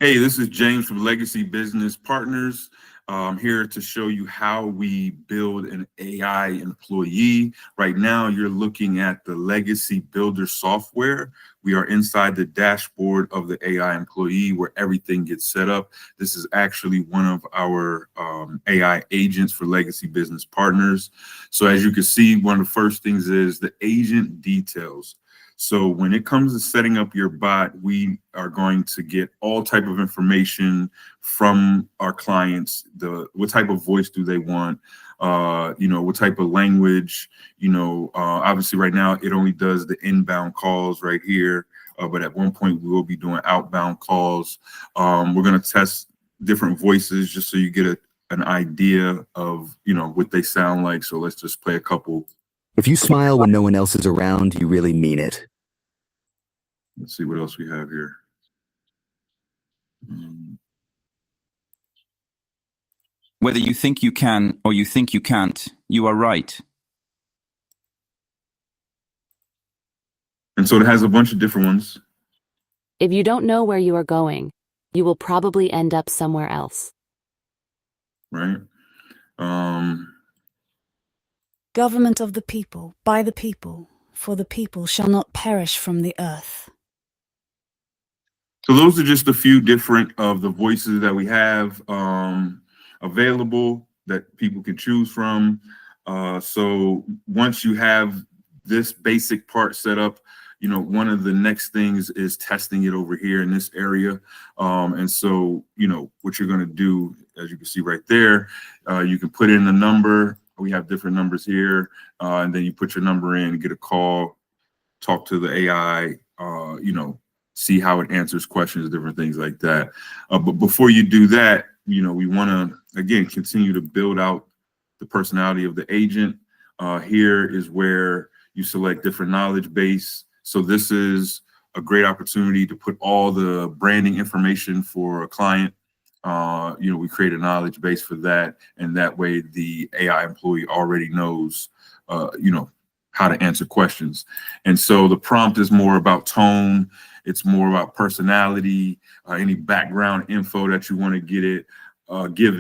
Hey, this is James from Legacy Business Partners. I'm here to show you how we build an AI employee. Right now, you're looking at the Legacy Builder software. We are inside the dashboard of the AI employee where everything gets set up. This is actually one of our AI agents for Legacy Business Partners. So as you can see, one of the first things is the agent details. So when it comes to setting up your bot, we are going to get all type of information from our clients. What type of voice do they want? What type of language? Obviously right now it only does the inbound calls right here, but at one point we will be doing outbound calls. We're going to test different voices just so you get an idea of what they sound like. So let's just play a couple. If you smile when no one else is around, you really mean it. Let's see what else we have here. Whether you think you can or you think you can't, you are right. And so it has a bunch of different ones. If you don't know where you are going, you will probably end up somewhere else. Right. Government of the people, by the people, for the people shall not perish from the earth. So those are just a few different of the voices that we have available that people can choose from. So once you have this basic part set up, one of the next things is testing it over here in this area. And so, what you're going to do, as you can see right there, you can put in a number. We have different numbers here, and then you put your number in, get a call, talk to the AI, see how it answers questions, different things like that. But before you do that, we want to, again, continue to build out the personality of the agent. Here is where you select different knowledge base. So this is a great opportunity to put all the branding information for a client. We create a knowledge base for that. And that way the AI employee already knows, how to answer questions. And so the prompt is more about tone. It's more about personality, any background info that you want to give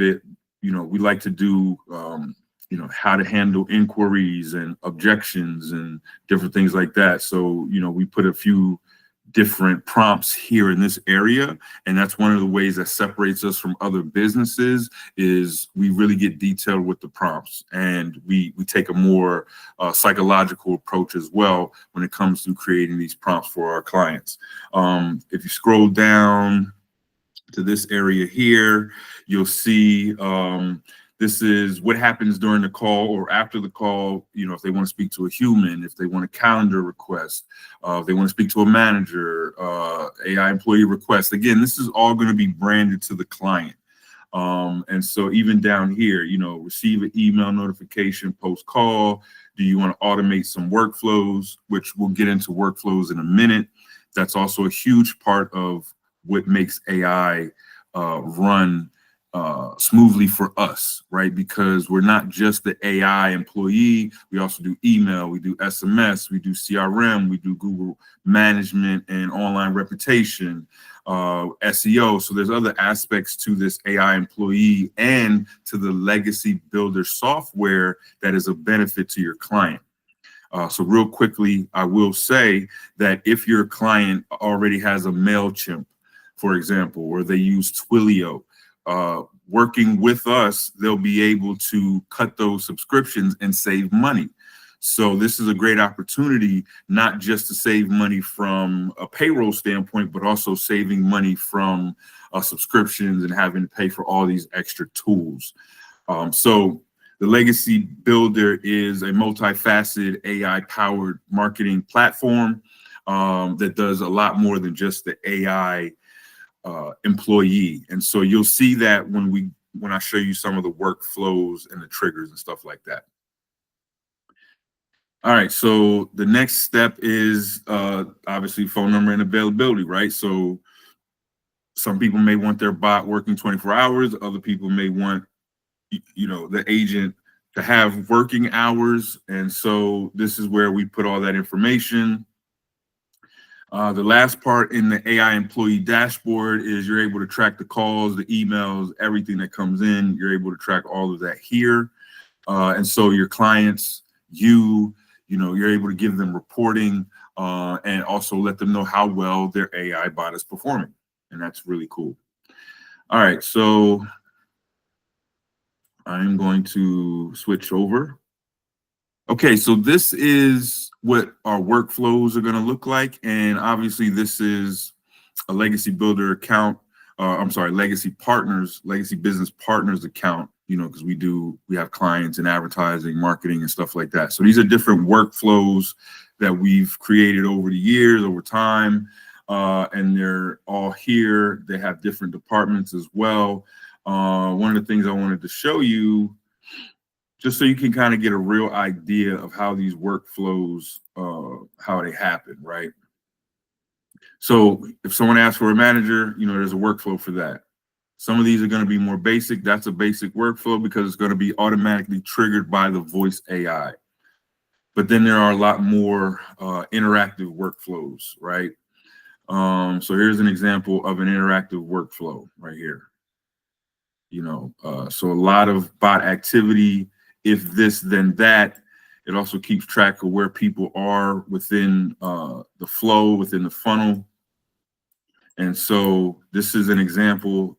it. We like to do, how to handle inquiries and objections and different things like that. So, we put a few different prompts here in this area. And that's one of the ways that separates us from other businesses is we really get detailed with the prompts, and we take a more psychological approach as well when it comes to creating these prompts for our clients. If you scroll down to this area here, you'll see this is what happens during the call or after the call, if they want to speak to a human, if they want a calendar request, if they want to speak to a manager, AI employee request. Again, this is all going to be branded to the client. And so even down here, receive an email notification post-call. Do you want to automate some workflows, which we'll get into workflows in a minute. That's also a huge part of what makes AI run smoothly for us, right? Because we're not just the AI employee. We also do email, we do SMS, we do CRM, we do Google management and online reputation, SEO. So there's other aspects to this AI employee and to the Legacy Builder software that is a benefit to your client. So real quickly, I will say that if your client already has a MailChimp, for example, or they use Twilio, working with us, they'll be able to cut those subscriptions and save money. So this is a great opportunity, not just to save money from a payroll standpoint, but also saving money from subscriptions and having to pay for all these extra tools. So the Legacy Builder is a multifaceted AI-powered marketing platform that does a lot more than just the AI employee. And so you'll see that when I show you some of the workflows and the triggers and stuff like that. All right, so the next step is obviously phone number and availability, right? So some people may want their bot working 24 hours. Other people may want, the agent to have working hours. And so this is where we put all that information. The last part in the AI employee dashboard is you're able to track the calls, the emails, everything that comes in. You're able to track all of that here. And so your clients, you're able to give them reporting and also let them know how well their AI bot is performing. And that's really cool. All right, so I'm going to switch over. Okay, so this is what our workflows are going to look like. And obviously this is a Legacy Builder account. Legacy Business Partners account, because we have clients in advertising, marketing, and stuff like that. So these are different workflows that we've created over the years, over time, and they're all here. They have different departments as well. One of the things I wanted to show you, just so you can kind of get a real idea of how these workflows, how they happen, right? So if someone asks for a manager, there's a workflow for that. Some of these are going to be more basic. That's a basic workflow because it's going to be automatically triggered by the voice AI. But then there are a lot more interactive workflows, right? So here's an example of an interactive workflow right here. So a lot of bot activity, if this, then that. It also keeps track of where people are within the flow, within the funnel. And so this is an example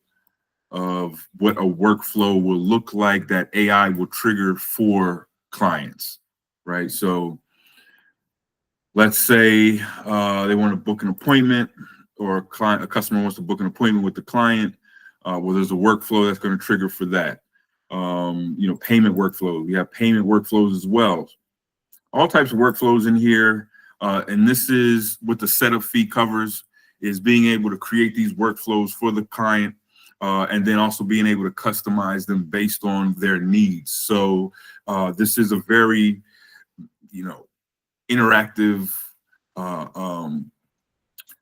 of what a workflow will look like that AI will trigger for clients, right? So let's say they want to book an appointment, or a customer wants to book an appointment with the client. Well, there's a workflow that's going to trigger for that. Payment workflows. We have payment workflows as well. All types of workflows in here. And this is what the setup fee covers, is being able to create these workflows for the client, and then also being able to customize them based on their needs. So this is a very, interactive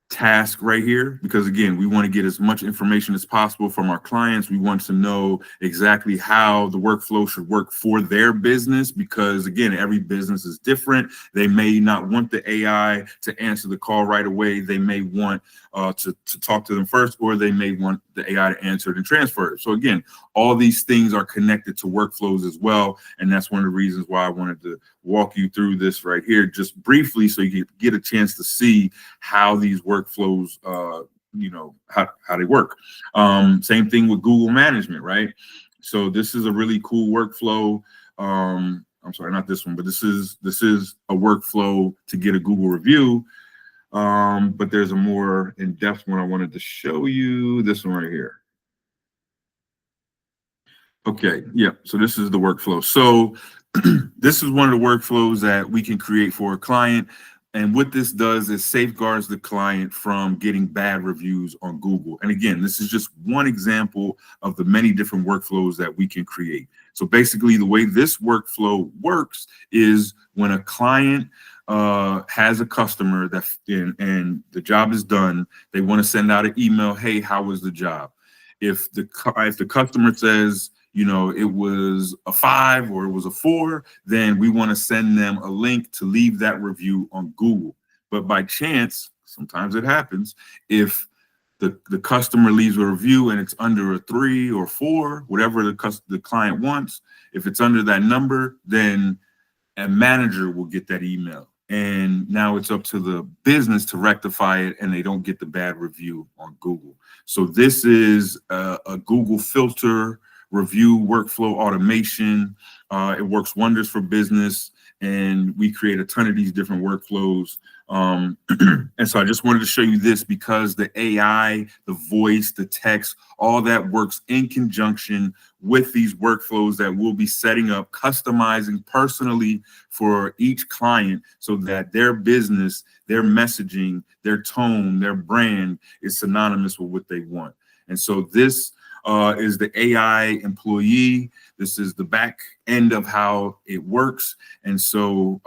task right here, because again, we want to get as much information as possible from our clients. We want to know exactly how the workflow should work for their business, because again, every business is different. They may not want the AI to answer the call right away. They may want to talk to them first, or they may want the AI to answer it and transfer it. So again, all these things are connected to workflows as well. And that's one of the reasons why I wanted to walk you through this right here, just briefly, so you can get a chance to see how these workflows, how they work. Same thing with Google management, right? So this is a really cool workflow. I'm sorry, not this one, but this is a workflow to get a Google review. But there's a more in-depth one I wanted to show you. This one right here. Okay, yeah, so this is the workflow. So this is one of the workflows that we can create for a client. And what this does is safeguards the client from getting bad reviews on Google. And again, this is just one example of the many different workflows that we can create. So basically, the way this workflow works is when a client has a customer and the job is done, they want to send out an email, hey, how was the job? If the customer says, it was a 5 or it was a 4, then we want to send them a link to leave that review on Google. But by chance, sometimes it happens, if the customer leaves a review and it's under a 3 or 4, whatever the client wants, if it's under that number, then a manager will get that email. And now it's up to the business to rectify it, and they don't get the bad review on Google. So this is a Google filter review workflow automation. It works wonders for business, and we create a ton of these different workflows. And so I just wanted to show you this because the AI, the voice, the text, all that works in conjunction with these workflows that we'll be setting up, customizing personally for each client so that their business, their messaging, their tone, their brand is synonymous with what they want. And so this is the AI employee. This is the back end of how it works. And so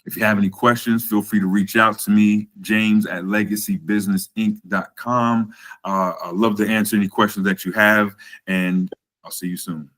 if you have any questions, feel free to reach out to me, james@legacybusinessinc.com. I'd love to answer any questions that you have, and I'll see you soon.